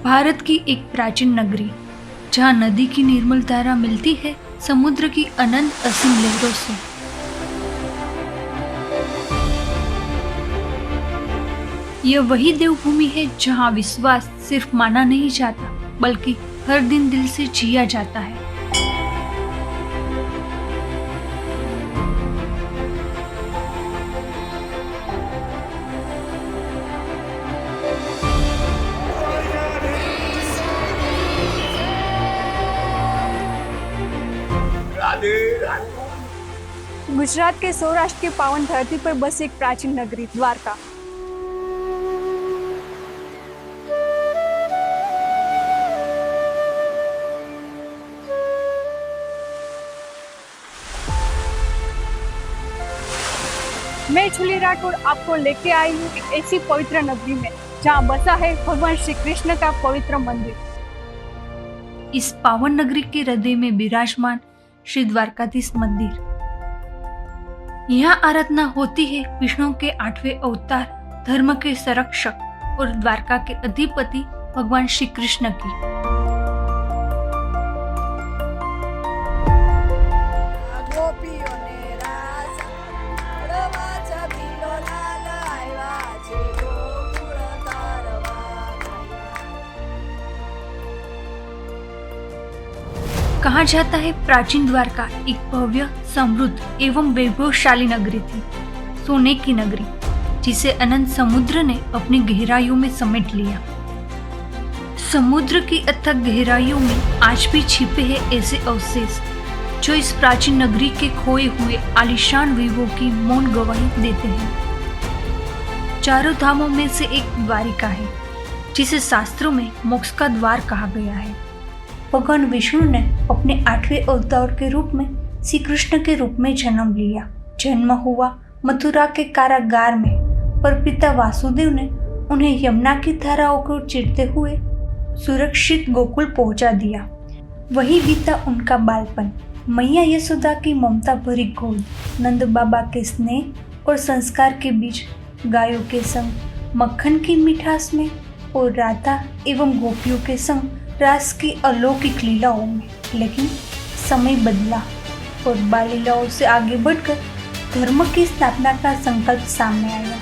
भारत की एक प्राचीन नगरी, जहाँ नदी की निर्मल धारा मिलती है समुद्र की अनंत असीम लहरों से। यह वही देवभूमि है जहाँ विश्वास सिर्फ माना नहीं जाता, बल्कि हर दिन दिल से जिया जाता है। गुजरात के सौराष्ट्र की पावन धरती पर बस एक प्राचीन नगरी द्वारका। मैं छुली राठौड़ आपको लेके आई हूँ एक ऐसी पवित्र नगरी में जहाँ बसा है भगवान श्री कृष्ण का पवित्र मंदिर। इस पावन नगरी के हृदय में विराजमान श्री द्वारकाधीश मंदिर। यहाँ आराधना होती है विष्णु के 8वें अवतार, धर्म के संरक्षक और द्वारका के अधिपति भगवान श्री कृष्ण की। कहा जाता है प्राचीन द्वारका एक भव्य, समृद्ध एवं वैभवशाली नगरी थी, सोने की नगरी, जिसे अनंत समुद्र ने अपनी गहराइयों में समेट लिया। समुद्र की अथक गहराइयों में आज भी छिपे हैं ऐसे अवशेष जो इस प्राचीन नगरी के खोए हुए आलीशान वैभव की मौन गवाही देते हैं। चारों धामों में से एक द्वारिका है, जिसे शास्त्रों में मोक्ष का द्वार कहा गया है। भगवान विष्णु ने अपने 8वें अवतार के रूप में श्री कृष्ण के रूप में जन्म लिया। जन्म हुआ मथुरा के कारागार में, पर पिता वासुदेव ने उन्हें यमुना की धाराओं को चीरते हुए सुरक्षित गोकुल पहुंचा दिया। वही बीता उनका बालपन। मैया यशोदा की ममता भरी गोद, नंद बाबा के स्नेह और संस्कार के बीच, गायों के संग मक्खन की मिठास में और राधा एवं गोपियों के संग रास की अलौकिक लीलाओं में। लेकिन समय बदला और बाल लीलाओं से आगे बढ़कर धर्म की स्थापना का संकल्प सामने आया।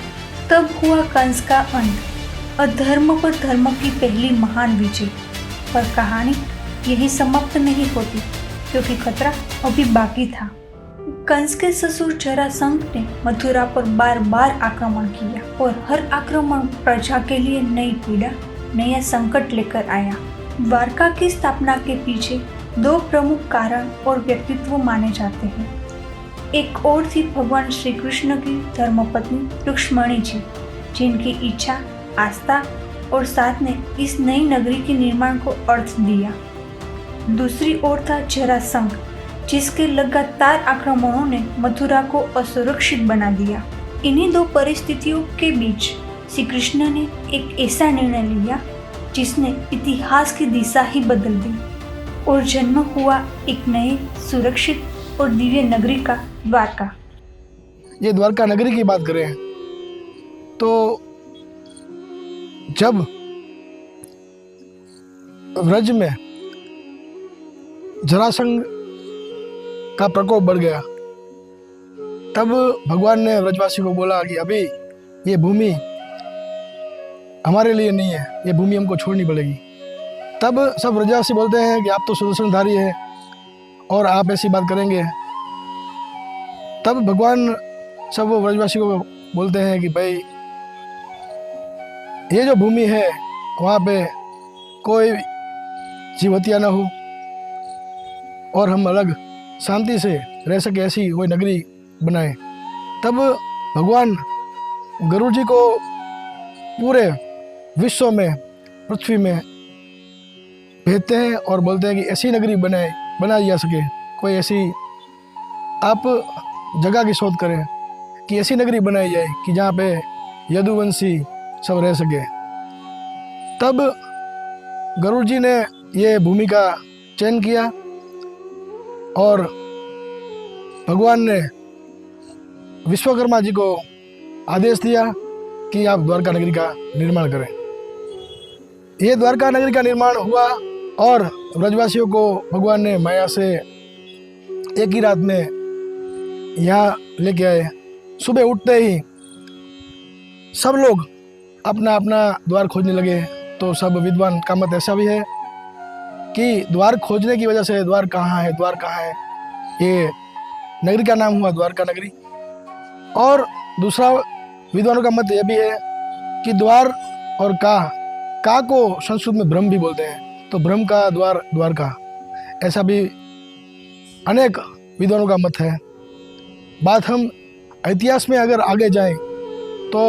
तब हुआ कंस का अंत, अधर्म पर धर्म की पहली महान विजय। पर कहानी यही समाप्त नहीं होती, क्योंकि खतरा अभी बाकी था। कंस के ससुर जरासंध ने मथुरा पर बार बार आक्रमण किया और हर आक्रमण प्रजा के लिए नई पीड़ा, नया संकट लेकर आया। द्वारका की स्थापना के पीछे 2 प्रमुख कारण और व्यक्तित्व माने जाते हैं। एक और थी भगवान श्री कृष्ण की धर्मपत्नी रुक्मिणी जी, जिनकी इच्छा, आस्था और साथ ने इस नई नगरी के निर्माण को अर्थ दिया। दूसरी ओर था जरासंध, जिसके लगातार आक्रमणों ने मथुरा को असुरक्षित बना दिया। इन्हीं 2 परिस्थितियों के बीच श्री कृष्ण ने एक ऐसा निर्णय लिया जिसने इतिहास की दिशा ही बदल दी और जन्म हुआ एक नए, सुरक्षित और दिव्य नगरी का, द्वारका। ये द्वारका नगरी की बात करें तो जब व्रज में जरासंध का प्रकोप बढ़ गया, तब भगवान ने व्रजवासी को बोला कि अभी ये भूमि हमारे लिए नहीं है, ये भूमि हमको छोड़नी पड़ेगी। तब सब व्रजवासी बोलते हैं कि आप तो सुदर्शनधारी है और आप ऐसी बात करेंगे। तब भगवान सब व्रजवासी को बोलते हैं कि भाई ये जो भूमि है वहाँ पे कोई जीव हत्या न हो और हम अलग शांति से रह सके, ऐसी कोई नगरी बनाए। तब भगवान गरुड़ जी को पूरे विश्व में, पृथ्वी में भेजते हैं और बोलते हैं कि ऐसी नगरी बनाई जा सके। कोई ऐसी आप जगह की शोध करें कि ऐसी नगरी बनाई जाए कि जहाँ पे यदुवंशी सब रह सके। तब गरुड़ जी ने ये भूमि का चयन किया और भगवान ने विश्वकर्मा जी को आदेश दिया कि आप द्वारका नगरी का निर्माण करें। ये द्वारका नगरी का निर्माण हुआ और ब्रजवासियों को भगवान ने माया से एक ही रात में यहाँ लेके आए। सुबह उठते ही सब लोग अपना अपना द्वार खोजने लगे। तो सब विद्वान का मत ऐसा भी है कि द्वार खोजने की वजह से द्वार कहाँ है, द्वार कहाँ है, ये नगरी का नाम हुआ द्वारका नगरी। और दूसरा विद्वानों का मत यह भी है कि द्वार और का को संस्कृत में ब्रह्म भी बोलते हैं, तो ब्रह्म का द्वार द्वारका, ऐसा भी अनेक विद्वानों का मत है। बात हम इतिहास में अगर आगे जाएं तो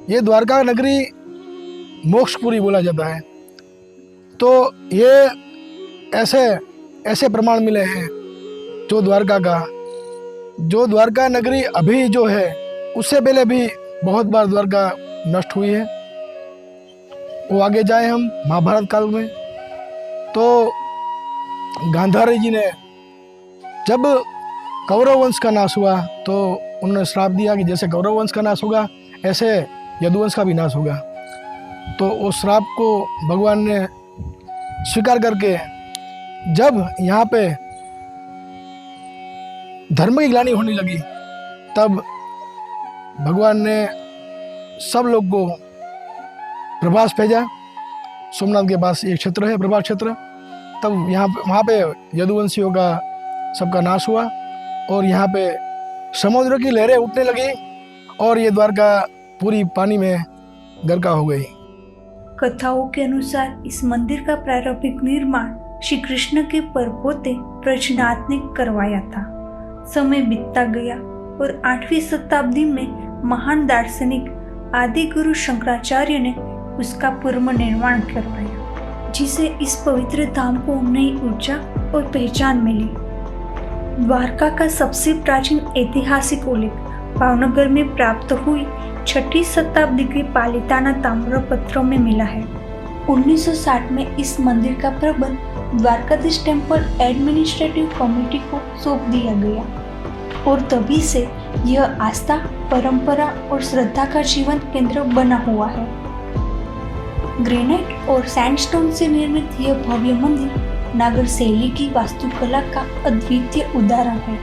ये द्वारका नगरी मोक्षपुरी बोला जाता है। तो ये ऐसे प्रमाण मिले हैं जो द्वारका नगरी अभी जो है उससे पहले भी बहुत बार द्वारका नष्ट हुई है। वो आगे जाए हम महाभारत काल में, तो गांधारी जी ने जब कौरव वंश का नाश हुआ तो उन्होंने श्राप दिया कि जैसे कौरव वंश का नाश होगा ऐसे यदुवंश का भी नाश होगा। तो उस श्राप को भगवान ने स्वीकार करके जब यहाँ पे धर्म की ग्लानि होने लगी तब भगवान ने सब लोग को प्रभास भेजा। सोमनाथ के पास एक क्षेत्र है प्रभास क्षेत्र, तब वहाँ पे यदुवंशियों का सबका नाश हुआ और यहाँ पे समुद्र की लहरें उठने लगी और ये द्वारका पूरी पानी में गर्का हो गई। कथाओं के अनुसार इस मंदिर का प्रारंभिक निर्माण श्री कृष्ण के परपोते प्रजनाथ ने करवाया था। समय बीतता गया और 8वीं शताब्दी में महान दार्शनिक आदि गुरु शंकराचार्य ने उसका पुनर्निर्माण करवाया, जिसे इस पवित्र धाम को नई ऊर्जा और पहचान मिली। द्वारका का सबसे प्राचीन ऐतिहासिक उल्लेख भावनगर में प्राप्त हुई 6ठी शताब्दी के पालिताना ताम्रपत्रों में मिला है। 1960 में इस मंदिर का प्रबंध द्वारकाधीश टेम्पल एडमिनिस्ट्रेटिव कमेटी को सौंप दिया गया और तभी से यह आस्था, परंपरा और श्रद्धा का जीवंत केंद्र बना हुआ है। ग्रेनाइट और सैंडस्टोन से निर्मित यह भव्य मंदिर नागर शैली की वास्तुकला का अद्वितीय उदाहरण है।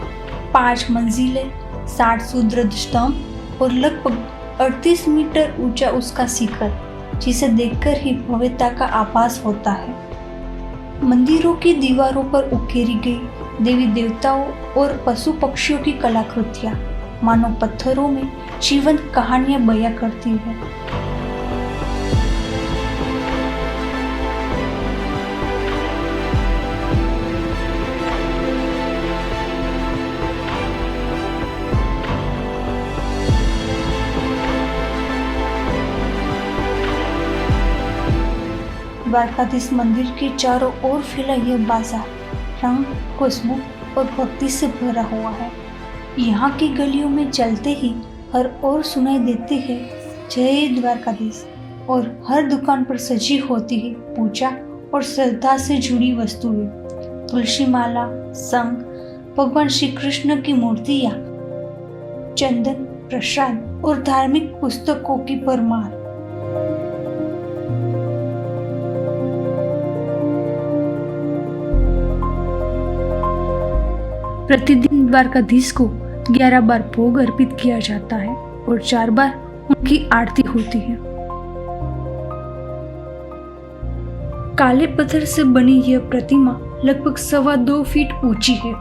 5 मंजिलें, 60 सुदृढ़ स्तंभ और लगभग 38 मीटर ऊंचा उसका शिखर, जिसे देखकर ही भव्यता का आभास होता है। मंदिरों की दीवारों पर उकेरी गई देवी देवताओं और पशु पक्षियों की कलाकृतियां मानो पत्थरों में जीवंत कहानियां बयां करती है। द्वारकाधीश मंदिर के चारों ओर फैला यह बाजार रंग, खुशबू और भक्ति से भरा हुआ है। यहाँ की गलियों में चलते ही हर ओर सुनाई देती है जय द्वारकाधीश और हर दुकान पर सजी होती है पूजा और श्रद्धा से जुड़ी वस्तुएं, तुलसी माला, शंख, भगवान श्री कृष्ण की मूर्तियाँ, चंदन, प्रसाद और धार्मिक पुस्तकों की भरमार। प्रतिदिन द्वारकाधीश को 11 बार भोग अर्पित किया जाता है और 4 बार उनकी आरती होती है। काले पत्थर से बनी यह प्रतिमा लगभग 2.25 फीट ऊंची है,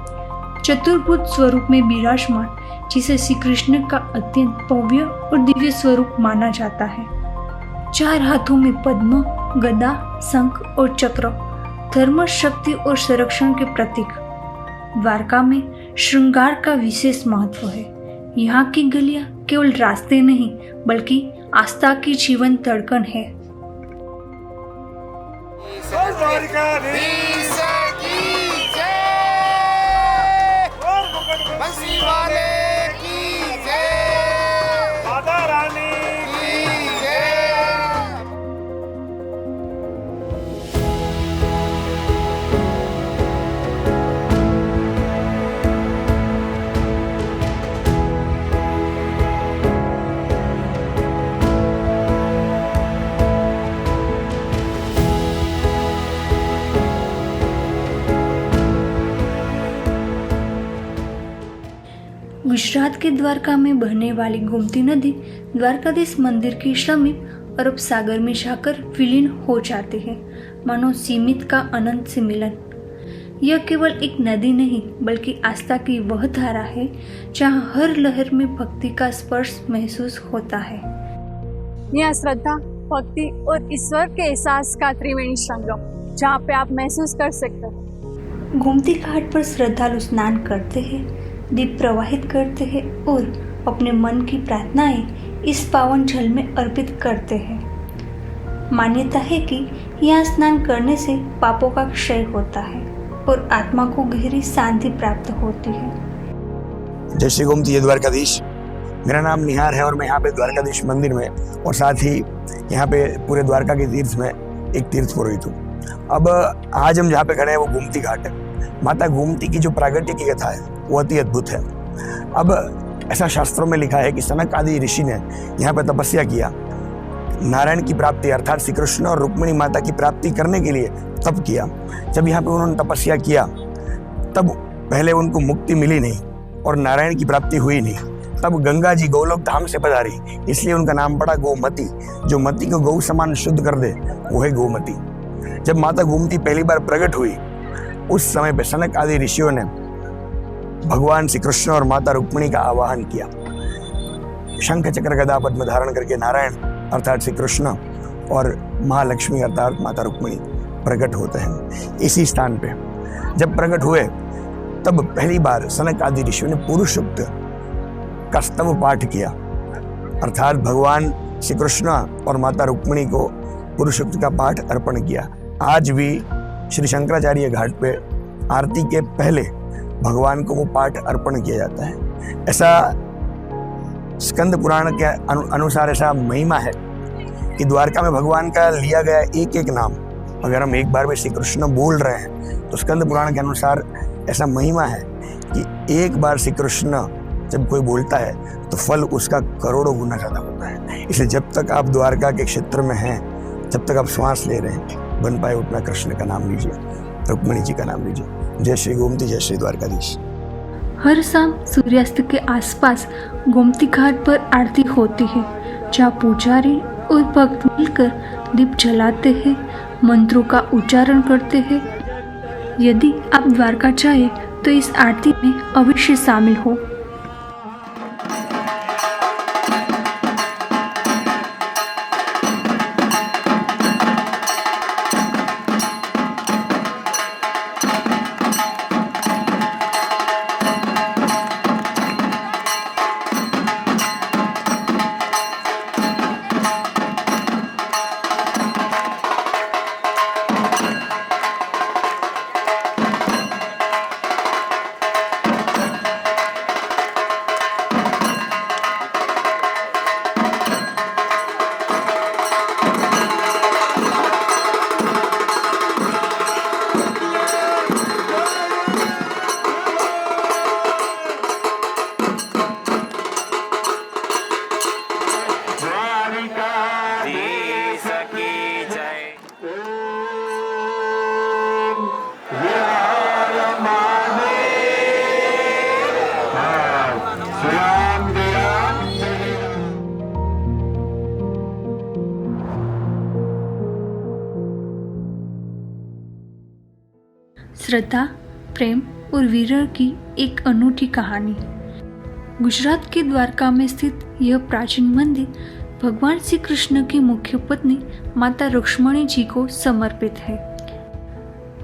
चतुर्भुज स्वरूप में विराजमान, जिसे श्री कृष्ण का अत्यंत भव्य और दिव्य स्वरूप माना जाता है। 4 हाथों में पद्म, गदा, शंख और चक्र धर्म, शक्ति और संरक्षण के प्रतीक। द्वारका में श्रृंगार का विशेष महत्व है। यहाँ की गलियां केवल रास्ते नहीं बल्कि आस्था की जीवंत धड़कन है। गुजरात के द्वारका में बहने वाली गोमती नदी द्वारकाधीश मंदिर के समीप अरब सागर में जाकर विलीन हो जाती है, मानो सीमित का अनंत से मिलन। यह केवल एक नदी नहीं बल्कि आस्था की वह धारा है जहाँ हर लहर में भक्ति का स्पर्श महसूस होता है। यह श्रद्धा, भक्ति और ईश्वर के एहसास का त्रिवेणी संगम, जहाँ पे आप महसूस कर सकते हैं। गोमती घाट पर श्रद्धालु स्नान करते हैं, दीप प्रवाहित करते हैं और अपने मन की प्रार्थनाएं इस पावन जल में अर्पित करते हैं। मान्यता है कि यहाँ स्नान करने से पापों का क्षय होता है और आत्मा को गहरी शांति प्राप्त होती है। जय श्री गोमती जय द्वारकाधीश। मेरा नाम निहार है और मैं यहाँ पे द्वारकाधीश मंदिर में और साथ ही यहाँ पे पूरे द्वारका के तीर्थ में एक तीर्थ पुरोहित हूँ। अब आज हम जहाँ पे खड़े हैं वो गोमती घाट है। माता गोमती की जो प्रागट्य की कथा है वो अति अद्भुत है। अब ऐसा शास्त्रों में लिखा है कि सनक आदि ऋषि ने यहाँ पे तपस्या किया, नारायण की प्राप्ति अर्थात श्री कृष्ण और रुक्मिणी माता की प्राप्ति करने के लिए तप किया। जब यहाँ पे उन्होंने तपस्या किया तब पहले उनको मुक्ति मिली नहीं और नारायण की प्राप्ति हुई नहीं। तब गंगा जी गोलोक धाम से पधारी, इसलिए उनका नाम पड़ा गोमती। जो मती को गौ समान शुद्ध कर दे वो है गोमती। जब माता गोमती पहली बार प्रकट हुई उस समय पे सनक आदि ऋषियों ने भगवान श्री कृष्ण और माता रुक्मिणी का आवाहन किया। शंख चक्र गदा पद्म धारण करके नारायण अर्थात श्री कृष्ण और महालक्ष्मी अर्थात माता रुक्मिणी प्रकट होते हैं। इसी स्थान पे जब प्रकट हुए तब पहली बार सनक आदि ऋषियों ने पुरुष सूक्त का स्तव पाठ किया, अर्थात भगवान श्री कृष्ण और माता रुक्मिणी को पुरुष सूक्त का पाठ अर्पण किया। आज भी श्री शंकराचार्य घाट पे आरती के पहले भगवान को वो पाठ अर्पण किया जाता है। ऐसा स्कंद पुराण के अनुसार ऐसा महिमा है कि द्वारका में भगवान का लिया गया एक एक नाम अगर हम एक बार में श्री कृष्ण बोल रहे हैं तो स्कंद पुराण के अनुसार ऐसा महिमा है कि एक बार श्री कृष्ण जब कोई बोलता है तो फल उसका करोड़ों गुना ज़्यादा होता है। इसलिए जब तक आप द्वारका के क्षेत्र में हैं, जब तक आप श्वास ले रहे हैं, बन पाए उतना कृष्ण का नाम लीजिए, रुक्मिणी जी का नाम लीजिए। जय श्री गोमती जय श्री द्वारकाधीश। हर शाम सूर्यास्त के आसपास गोमती घाट पर आरती होती है, जहाँ पुजारी और भक्त मिलकर दीप जलाते हैं, मंत्रों का उच्चारण करते हैं। यदि आप द्वारका जाए तो इस आरती में अवश्य शामिल हो। श्रद्धा, प्रेम और विरह की एक अनूठी कहानी। गुजरात के द्वारका में स्थित यह प्राचीन मंदिर भगवान श्री कृष्ण की मुख्य पत्नी माता रुक्मिणी जी को समर्पित है।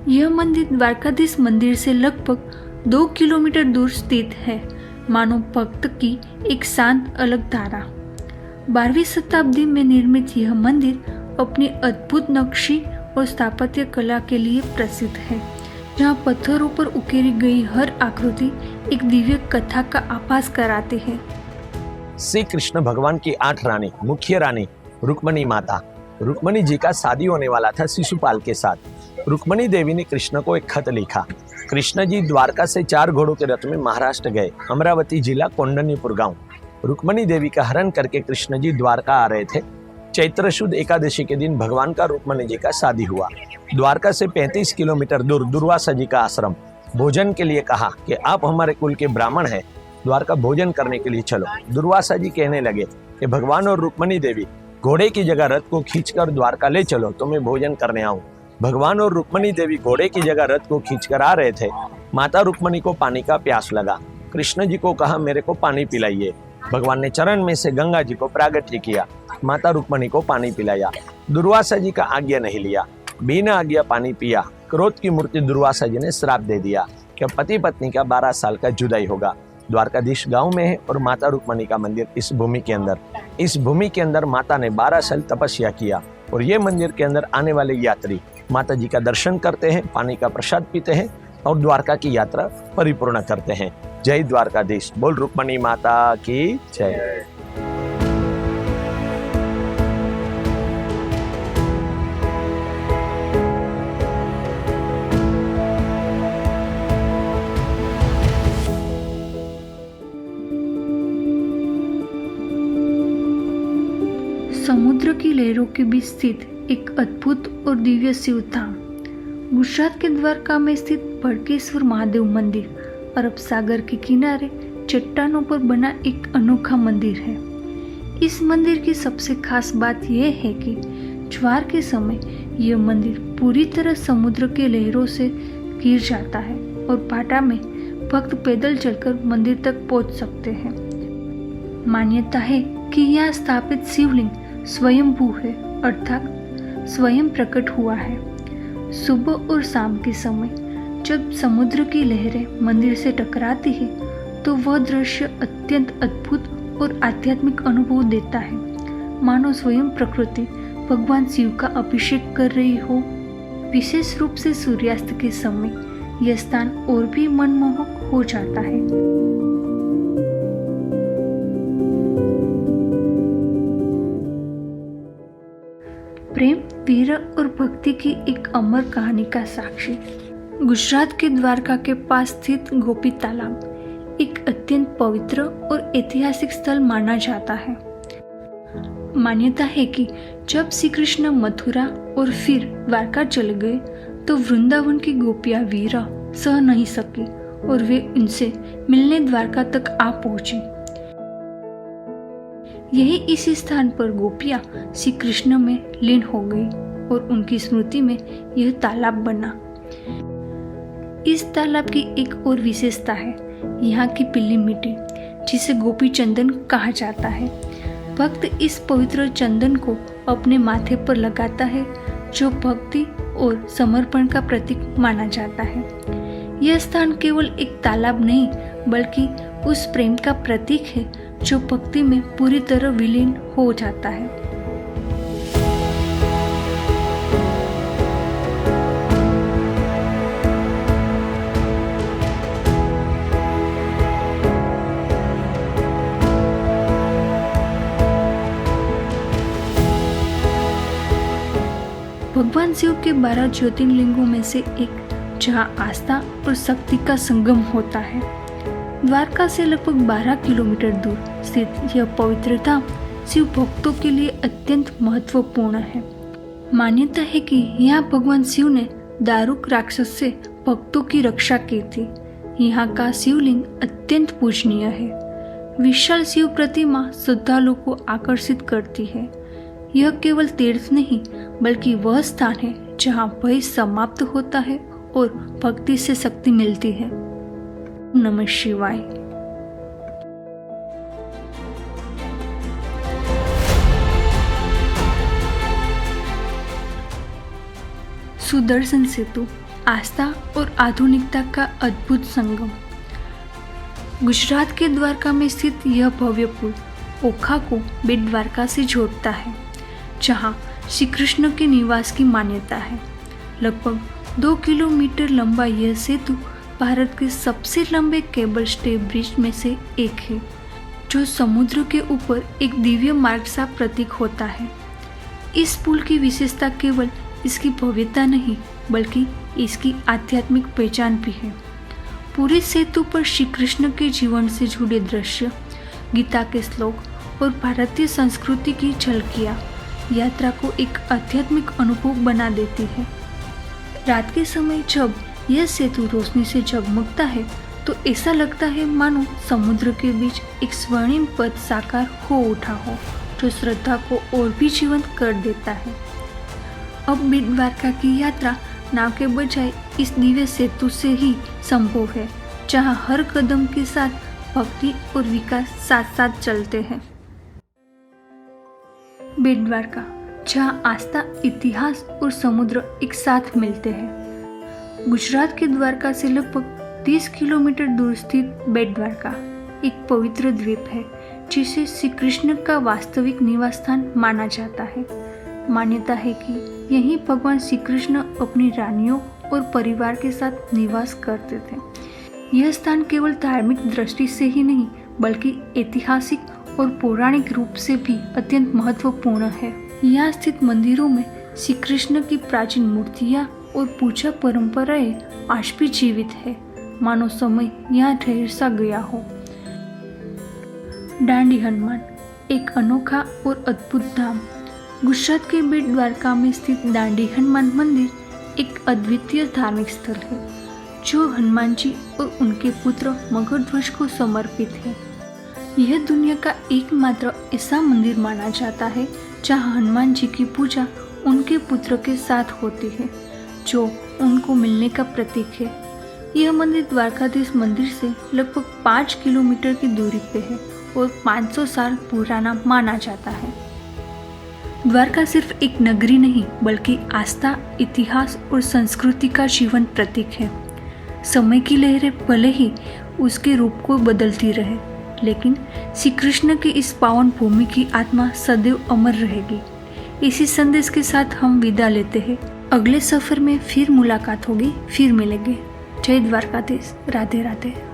यह मंदिर द्वारकाधीश मंदिर से लगभग 2 किलोमीटर दूर स्थित है, मानो भक्त की एक शांत अलग धारा। 12वीं शताब्दी में निर्मित यह मंदिर अपनी अद्भुत नक्शी और स्थापत्य कला के लिए प्रसिद्ध है, जहाँ पत्थरों पर उकेरी गई हर आकृति एक दिव्य कथा का आभास कराती है। श्री कृष्ण भगवान की 8 रानी, मुख्य रानी रुक्मिणी माता। रुक्मिणी जी का शादी होने वाला था शिशुपाल के साथ। रुक्मिणी देवी ने कृष्ण को एक खत लिखा। कृष्ण जी द्वारका से 4 घोड़ों के रथ में महाराष्ट्र गए, अमरावती जिला कौंडन्यपुर गांव। रुक्मिणी देवी का हरण करके कृष्ण जी द्वारका आ रहे थे। चैत्र शुद्ध एकादशी के दिन भगवान का रुक्मिणी जी का शादी हुआ। द्वारका से 35 किलोमीटर दूर दुर्वासा जी का आश्रम। भोजन के लिए कहा कि आप हमारे कुल के ब्राह्मण हैं, द्वारका भोजन करने के लिए चलो। दुर्वासा जी कहने लगे कि भगवान और रुक्मणी देवी घोड़े की जगह रथ को खींचकर द्वारका ले चलो तो मैं भोजन करने आऊं। भगवान और रुक्मणी देवी घोड़े की जगह रथ को खींचकर आ रहे थे। माता रुक्मणी को पानी का प्यास लगा। कृष्ण जी को कहा मेरे को पानी पिलाइए। भगवान ने चरण में से गंगा जी को प्रागट्य किया, माता रुक्मणी को पानी पिलाया। दुर्वासा जी का आज्ञा नहीं लिया, बिना आज्ञा पानी पिया। क्रोध की मूर्ति दुर्वासा जी ने श्राप दे दिया कि पति पत्नी का 12 साल का जुदाई होगा। द्वारकाधीश गांव में है और माता रुक्मणी का मंदिर इस भूमि के अंदर माता ने 12 साल तपस्या किया और ये मंदिर के अंदर आने वाले यात्री माता जी का दर्शन करते हैं, पानी का प्रसाद पीते हैं और द्वारका की यात्रा परिपूर्ण करते हैं। जय द्वारकाधीश। बोल रुक्मणी माता की जय। समुद्र की लहरों के बीच स्थित एक अद्भुत और दिव्य शिव धाम गुजरात के द्वारका में स्थित भड़केश्वर महादेव मंदिर अरब सागर के किनारे चट्टानों पर बना एक अनोखा मंदिर है। इस मंदिर की सबसे खास बात यह है कि ज्वार के समय यह मंदिर पूरी तरह समुद्र के लहरों से घिर जाता है और भाटा में भक्त पैदल चलकर मंदिर तक पहुंच सकते हैं। मान्यता है कि यहाँ स्थापित शिवलिंग स्वयंभू है, अर्थात स्वयं प्रकट हुआ है। सुबह और शाम के समय जब समुद्र की लहरें मंदिर से टकराती है तो वह दृश्य अत्यंत अद्भुत और आध्यात्मिक अनुभव देता है, मानो स्वयं प्रकृति भगवान शिव का अभिषेक कर रही हो। विशेष रूप से सूर्यास्त के समय यह स्थान और भी मनमोहक हो जाता है। प्रेम, वीर और भक्ति की एक अमर कहानी का साक्षी गुजरात के द्वारका के पास स्थित गोपी तालाब एक अत्यंत पवित्र और ऐतिहासिक स्थल माना जाता है। मान्यता है कि जब श्री कृष्ण मथुरा और फिर द्वारका चले गए तो वृंदावन की गोपियां वीरा सह नहीं सकी और वे उनसे मिलने द्वारका तक आ पहुंची। यही इसी स्थान पर गोपियां श्री कृष्ण में लीन हो गई और उनकी स्मृति में यह तालाब बना। इस तालाब की एक और विशेषता है यहाँ की पीली मिट्टी, जिसे गोपी चंदन कहा जाता है। भक्त इस पवित्र चंदन को अपने माथे पर लगाता है, जो भक्ति और समर्पण का प्रतीक माना जाता है। यह स्थान केवल एक तालाब नहीं बल्कि उस प्रेम का प्रतीक है जो भक्ति में पूरी तरह विलीन हो जाता है। भगवान शिव के 12 ज्योतिर्लिंगों में से एक, जहाँ आस्था और शक्ति का संगम होता है। द्वारका से लगभग 12 किलोमीटर दूर स्थित यह पवित्र धाम शिव भक्तों के लिए अत्यंत महत्वपूर्ण है। मान्यता है कि यहाँ भगवान शिव ने दारुक राक्षस से भक्तों की रक्षा की थी। यहाँ का शिवलिंग अत्यंत पूजनीय है। विशाल शिव प्रतिमा श्रद्धालुओं को आकर्षित करती है। यह केवल तीर्थ नहीं बल्कि वह स्थान है जहाँ भय समाप्त होता है और भक्ति से शक्ति मिलती है। नमः शिवाय। सुदर्शन सेतु, आस्था और आधुनिकता का अद्भुत संगम। गुजरात के द्वारका में स्थित यह भव्य पुल ओखा को बेट द्वारका से जोड़ता है, जहाँ श्री कृष्ण के निवास की मान्यता है। लगभग 2 किलोमीटर लंबा यह सेतु भारत के सबसे लंबे केबल स्टे ब्रिज में से एक है, जो समुद्र के ऊपर एक दिव्य मार्ग सा प्रतीक होता है। इस पुल की विशेषता केवल इसकी भव्यता नहीं बल्कि इसकी आध्यात्मिक पहचान भी है। पूरे सेतु पर श्री कृष्ण के जीवन से जुड़े दृश्य, गीता के श्लोक और भारतीय संस्कृति की झलकियाँ यात्रा को एक आध्यात्मिक अनुभव बना देती है। रात के समय जब यह सेतु रोशनी से जगमगता है तो ऐसा लगता है मानो समुद्र के बीच एक स्वर्णिम पद साकार हो उठा हो, जो श्रद्धा को और भी जीवंत कर देता है। अब बेट द्वारका की यात्रा नाव के बजाय इस दिव्य सेतु से ही संभव है, जहां हर कदम के साथ भक्ति और विकास साथ साथ चलते हैं। बेट द्वारका, जहां आस्था, इतिहास और समुद्र एक साथ मिलते हैं। गुजरात के द्वारका से लगभग 30 किलोमीटर दूर स्थित बेट द्वारका एक पवित्र द्वीप है, जिसे श्री कृष्ण का वास्तविक निवास स्थान माना जाता है। मान्यता है कि यहीं भगवान श्री कृष्ण अपनी रानियों और परिवार के साथ निवास करते थे। यह स्थान केवल धार्मिक दृष्टि से ही नहीं, बल्कि ऐतिहासिक और पौराणिक रूप से भी अत्यंत महत्वपूर्ण है। यहाँ स्थित मंदिरों में श्री कृष्ण की प्राचीन मूर्तियाँ और पूजा परंपराएं आज भी जीवित है, मानो समय यहाँ ठहर सा गया हो। दांडी हनुमान, एक अनोखा और अद्भुत धाम। गुजरात के बेट द्वारका में स्थित दांडी हनुमान मंदिर एक अद्वितीय धार्मिक स्थल है, जो हनुमान जी और उनके पुत्र मगरध्वज को समर्पित है। यह दुनिया का एकमात्र ऐसा मंदिर माना जाता है जहां हनुमान जी की पूजा उनके पुत्र के साथ होती है, जो उनको मिलने का प्रतीक है। यह मंदिर द्वारकाधीश मंदिर से लगभग 5 किलोमीटर की दूरी पे है और 500 साल पुराना माना जाता है। द्वारका सिर्फ एक नगरी नहीं, बल्कि आस्था, इतिहास और संस्कृति का जीवन प्रतीक है। समय की लहरें भले ही उसके रूप को बदलती रहे, लेकिन श्री कृष्ण की इस पावन भूमि की आत्मा सदैव अमर रहेगी। इसी संदेश के साथ हम विदा लेते हैं। अगले सफर में फिर मुलाकात होगी, फिर मिलेंगे। जय द्वारकाधीश। राधे राधे।